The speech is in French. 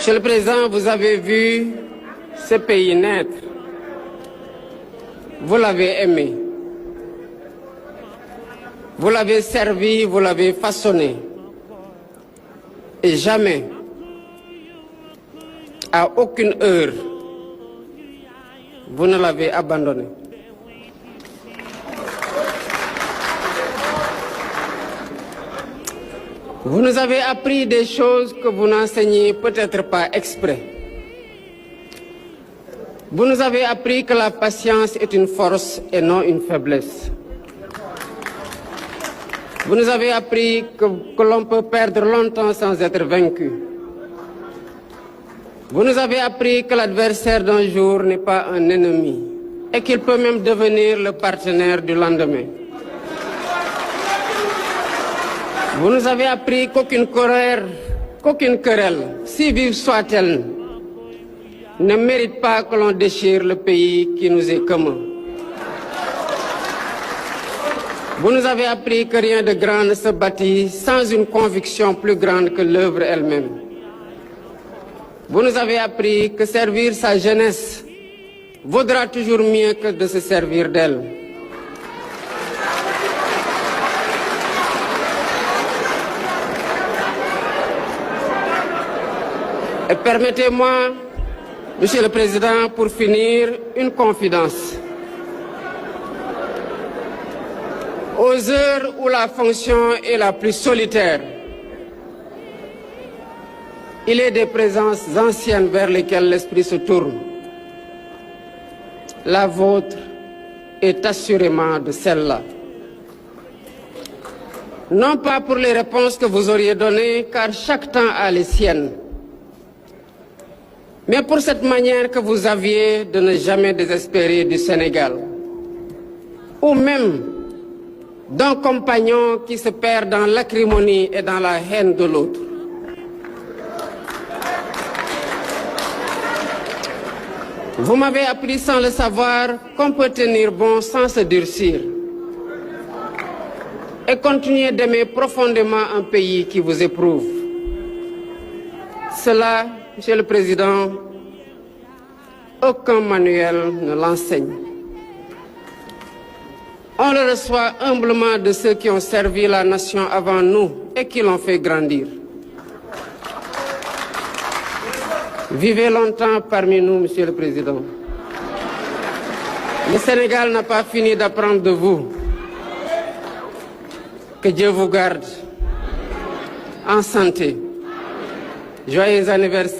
Monsieur le Président, vous avez vu ce pays naître. Vous l'avez aimé. Vous l'avez servi, vous l'avez façonné. Et jamais, à aucune heure, vous ne l'avez abandonné. Vous nous avez appris des choses que vous n'enseignez peut-être pas exprès. Vous nous avez appris que la patience est une force et non une faiblesse. Vous nous avez appris que l'on peut perdre longtemps sans être vaincu. Vous nous avez appris que l'adversaire d'un jour n'est pas un ennemi et qu'il peut même devenir le partenaire du lendemain. Vous nous avez appris qu'aucune querelle, si vive soit-elle, ne mérite pas que l'on déchire le pays qui nous est commun. Vous nous avez appris que rien de grand ne se bâtit sans une conviction plus grande que l'œuvre elle-même. Vous nous avez appris que servir sa jeunesse vaudra toujours mieux que de se servir d'elle. Et permettez-moi, Monsieur le Président, pour finir, une confidence. Aux heures où la fonction est la plus solitaire, il est des présences anciennes vers lesquelles l'esprit se tourne. La vôtre est assurément de celle-là. Non pas pour les réponses que vous auriez données, car chaque temps a les siennes, mais pour cette manière que vous aviez de ne jamais désespérer du Sénégal, ou même d'un compagnon qui se perd dans l'acrimonie et dans la haine de l'autre. Vous m'avez appris sans le savoir qu'on peut tenir bon sans se durcir et continuer d'aimer profondément un pays qui vous éprouve. Cela, Monsieur le Président, aucun manuel ne l'enseigne. On le reçoit humblement de ceux qui ont servi la nation avant nous et qui l'ont fait grandir. Vivez longtemps parmi nous, Monsieur le Président. Le Sénégal n'a pas fini d'apprendre de vous. Que Dieu vous garde en santé. Joyeux anniversaire.